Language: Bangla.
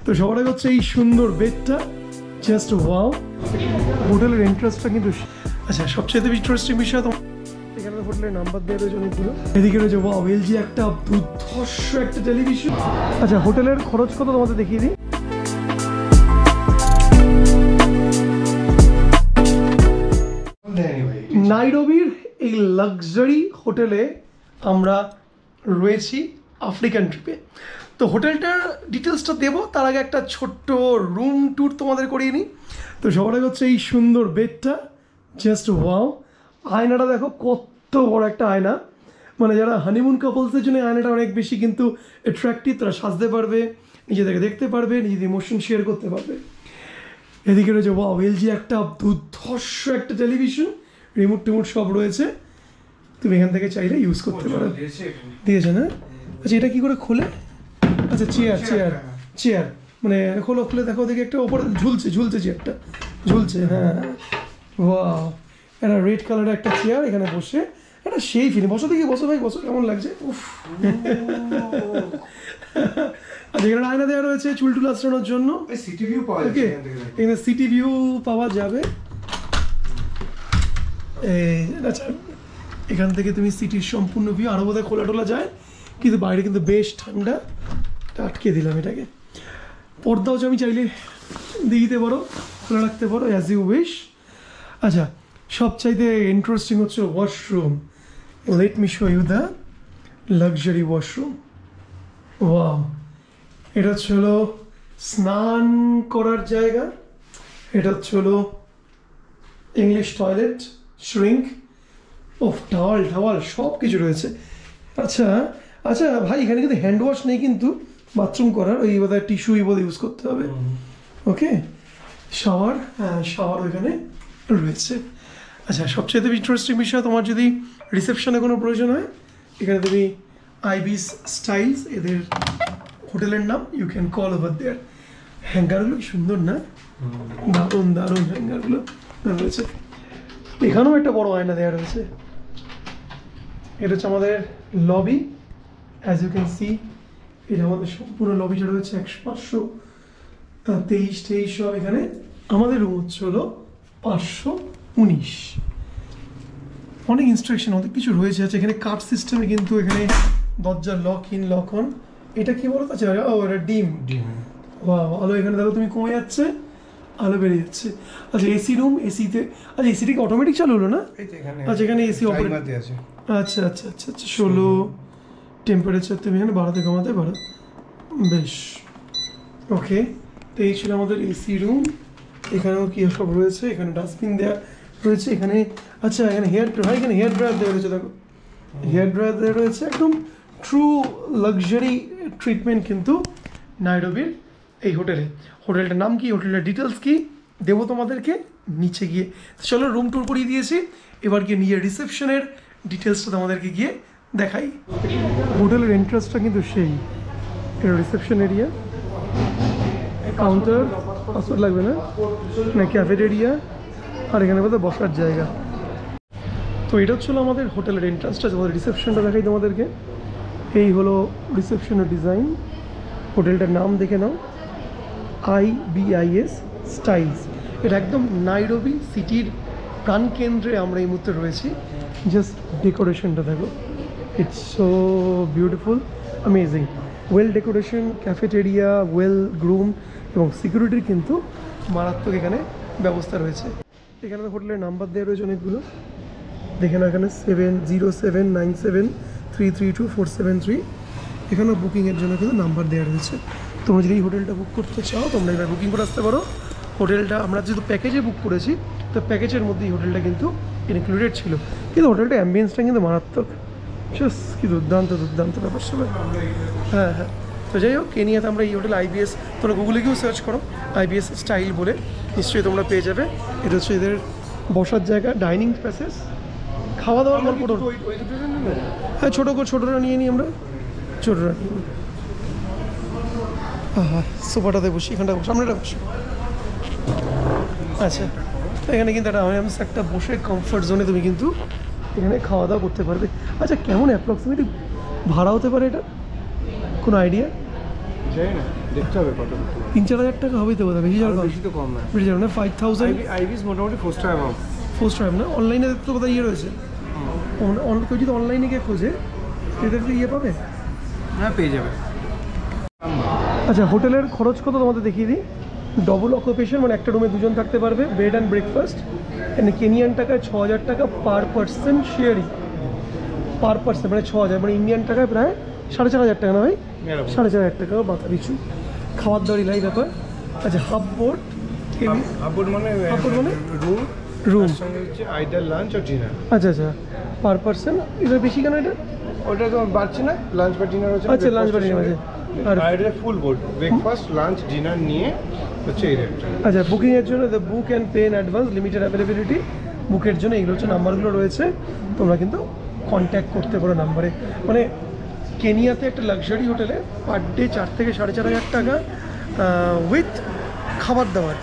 তো সবার আগে হচ্ছে এই সুন্দর বেডটা, জাস্ট ওয়াও। হোটেলের এন্ট্রান্সটা কিন্তু আচ্ছা সবচেয়ে ইন্টারেস্টিং বিষয় তো এখানে হোটেলের নাম্বার দেওয়া রয়েছে অনেকগুলো। এদিকে রয়েছে ওয়াও এলজি একটা দুর্ধর্ষ একটা টেলিভিশন। আচ্ছা হোটেলের খরচ কত তোমাদের দেখিয়ে দিই। নাইরোবির এই লাক্সারি হোটেলে আমরা রয়েছি আফ্রিকান ট্রিপে। তো হোটেলটার ডিটেলসটা দেবো তার আগে একটা ছোট্ট রুম ট্যুর তোমাদের করিয়ে নিই। তো সবার আগে হচ্ছে এই সুন্দর বেডটা, জাস্ট ওয়াও। আয়নাটা দেখো কত বড় একটা আয়না, মানে যারা হানিমুন কাপলসের জন্য আয়নাটা অনেক বেশি কিন্তু অ্যাট্রাক্টিভ, তারা সাজতে পারবে, নিজেদেরকে দেখতে পারবে, নিজেদের ইমোশন শেয়ার করতে পারবে। এদিকে রয়েছে ওয়াও এলজি একটা দুর্ধর্ষ একটা টেলিভিশন, রিমোট টিমোট সব রয়েছে, তুমি এখান থেকে চাইলে ইউজ করতে পারো। দিয়েছে না? আচ্ছা এটা কি করে খোলে? আচ্ছা চেয়ার চেয়ার চেয়ার মানে খোলো, খুলে দেখো দেখি একটা ওপরে ঝুলছে ঝুলছে চেয়ারটা ঝুলছে। হ্যাঁ ওয়াও, একটা রেড কালারের একটা চেয়ার, এখানে বসে একটা সেই ফিলিং। বসো দেখি, বসো ভাই বসো, কেমন লাগছে? উফ। আচ্ছা এখানে আয়না দেওয়া রয়েছে চুল টুল আঁচড়ানোর জন্য। ওকে এখানে সিটি ভিউ পাওয়া যাবে। আচ্ছা এখান থেকে তুমি সিটির সম্পূর্ণ ভিউ, আরও বোধহয় খোলা টোলা যায়, কিন্তু বাইরে কিন্তু বেশ ঠান্ডা। আটকে দিলাম এটাকে। পর্দাও আমি চাইলে দিয়ে দিতে পারো, খোলা রাখতে পারো, অ্যাজ ইউ উইশ। আচ্ছা সবচাইতে ইন্টারেস্টিং হচ্ছে washroom. Let me show you the luxury washroom. Wow, এটা হচ্ছে হলো স্নান করার জায়গা, এটা হচ্ছে হলো ইংলিশ টয়লেট, শ্রিঙ্ক, ও টাওয়াল টাওয়াল সব কিছু রয়েছে। আচ্ছা আচ্ছা ভাই এখানে কিন্তু হ্যান্ড ওয়াশ নেই কিন্তু বাথরুম করার, ওই বোধহয় টিস্যুই বোধহয় ইউজ করতে হবে। ওকে শাওয়ার, হ্যাঁ শাওয়ার এখানে রয়েছে। আচ্ছা সবচেয়ে ইন্টারেস্টিং বিষয়, তোমার যদি রিসেপশনে কোনো প্রয়োজন হয়, এখানে তুমি আইবিস স্টাইলস এদের হোটেলের নাম, you can call over there. হ্যাঙ্গারগুলো সুন্দর না? দারুণ দারুণ হ্যাঙ্গারগুলো রয়েছে। এখানেও একটা বড় আয়না দেওয়া রয়েছে। এটা হচ্ছে আমাদের lobby, as you can see. এটা আমাদের সম্পূর্ণ লবিটা রয়েছে 123 সব। এখানে আমাদের রুম হচ্ছে হলো 519। অনেক ইনস্ট্রাকশন অনেক কিছু রয়েছে। আছে এখানে কার্ড সিস্টেমে, কিন্তু এখানে দরজা লক ইন লক অন। এটা কি বলো? আচ্ছা ও এটা ডিম ডিম। বাহ আলো এখানে দেখো তুমি কমে যাচ্ছে, আলো বেড়ে যাচ্ছে। আচ্ছা এসি রুম, এসিতে আচ্ছা এসিটা কি অটোমেটিক চালু হলো না? আচ্ছা এখানে এসি অপারেট আছে। আচ্ছা আচ্ছা আচ্ছা আচ্ছা 16 টেম্পারেচার তুমি এখানে বাড়াতে কমাতে পারো, বেশ। ওকে তো এই ছিল আমাদের এসি রুম। এখানেও কি সব রয়েছে, এখানে ডাস্টবিন দেওয়া রয়েছে এখানে। আচ্ছা এখানে হেয়ার ড্রায়ার, এখানে হেয়ার ড্রায়ার দেওয়া রয়েছে, দেখো হেয়ার ড্রায়ার দেওয়া রয়েছে। একদম ট্রু লাক্সারি ট্রিটমেন্ট কিন্তু নাইরোবির এই হোটেলে। হোটেলটার নাম কি, হোটেলের ডিটেলস কি দেবো তোমাদেরকে নিচে গিয়ে। চলো রুম ট্যুর করিয়ে দিয়েছি, এবার গিয়ে নিজের রিসেপশনের ডিটেলসটা তোমাদেরকে গিয়ে দেখাই। হোটেলের এন্ট্রান্সটা কিন্তু সেই, এটা রিসেপশন এরিয়া, কাউন্টার, পাসওয়ার্ড লাগবে না, ক্যাফেটেরিয়া, আর এখানে বোধহয় বসার জায়গা। তো এটা হচ্ছিলো আমাদের হোটেলের এন্ট্রান্সটা। তোমাদের রিসেপশনটা দেখাই তোমাদেরকে। এই হলো রিসেপশনের ডিজাইন। হোটেলটার নাম দেখে নাও, IBIS স্টাইলস। এটা একদম নাইরোবি সিটির প্রাণকেন্দ্রে আমরা এই মুহূর্তে রয়েছি। জাস্ট ডেকোরেশনটা দেখো, it's so beautiful, amazing. Well decoration, cafeteria well groom, এবং সিকিউরিটির কিন্তু মারাত্মক এখানে ব্যবস্থা রয়েছে। এখানে হোটেলের নাম্বার দেওয়া রয়েছে অনেকগুলো, দেখে নাও এখানে 7079733247 এখানেও বুকিংয়ের জন্য কিন্তু নাম্বার দেওয়া রয়েছে। তোমরা যদি এই হোটেলটা বুক করতে চাও তোমরা এবার বুকিং করে আসতে পারো। হোটেলটা আমরা যেহেতু প্যাকেজে বুক করেছি, তো প্যাকেজের মধ্যে এই হোটেলটা কিন্তু ইনক্লুডেড ছিল। কিন্তু হোটেলটা অ্যাম্বিয়েন্সটা কিন্তু মারাত্মক, কি দুর্দান্ত দুর্দান্ত ব্যাপার সবাই। হ্যাঁ হ্যাঁ তো যাই হোক, কেনিয়াতে আমরা এই হোটেল IBS, তোমরা গুগলে গিয়েও সার্চ করো IBS স্টাইল বলে, নিশ্চয়ই তোমরা পেয়ে যাবে। এটা হচ্ছে এদের বসার জায়গা, ডাইনিং স্পেসেস, খাওয়া দাওয়ার গল্প। হ্যাঁ ছোটোরা নিয়ে নিই আমরা, ছোটোরা নিয়ে নিই। হ্যাঁ সোফাটাতে বসি, এখানটা সামনেটা বসি। আচ্ছা এখানে কিন্তু একটা বসে কমফর্ট জোনে তুমি কিন্তু এখানে খাওয়া দাওয়া করতে পারবে। আচ্ছা কেমন অ্যাপ্রক্সিমেটলি ভাড়া হতে পারে এটা, কোনো আইডিয়া? জানি না, দেখতে হবে কত 3-4 হাজার টাকা হবেই তো বোধ হয়, বেশি যাবে বেশি তো কম না। বেশি যাবে না 5000 আইবিস মোটামুটি 4 স্টার অ্যামাউন্ট। 4 স্টার না? অনলাইনে দেখতে বোধ হয় ইয়ে রয়েছে, কেউ যদি অনলাইনে গিয়ে খোঁজে সেক্ষেত্রে ইয়ে পাবে। হ্যাঁ পেয়ে যাবে। আচ্ছা হোটেলের খরচ কত তোমাদের দেখিয়ে দিই। ডবল অকুপেশন মানে একটা রুমে দুজন থাকতে পারবে, বেড অ্যান্ড ব্রেকফাস্ট, এখানে কেনিয়ান টাকায় 6000 টাকা per person sharing, per person মানে 6000, মানে ইন্ডিয়ান টাকায় প্রায় 4500 টাকা না ভাই, 4500 টাকা মাথা পিছু, খাবার দাবার লাই ব্যাপার। আচ্ছা হাফ বোর্ড হাফবোর্ড মানে রুম রুম সঙ্গে হচ্ছে আইদার লাঞ্চ আর ডিনার। আচ্ছা আচ্ছা পার পার্সন, এটা বেশি কেন এটা? ওটা তো বাড়ছে না, লাঞ্চ বা ডিনার হচ্ছে। আচ্ছা লাঞ্চ বা ডিনার আছে, আর এটা full board breakfast lunch dinner নিয়ে হচ্ছে এই রেটটা। আচ্ছা বুকিংয়ের জন্য the book and pay in advance, limited availability, বুকের জন্য এগুলো হচ্ছে নাম্বারগুলো রয়েছে, তোমরা কিন্তু কন্ট্যাক্ট করতে পারো নাম্বারে। মানে কেনিয়াতে একটা লাক্সারি হোটেলে পার ডে 4 থেকে 4500 টাকা উইথ খাবার দাবার।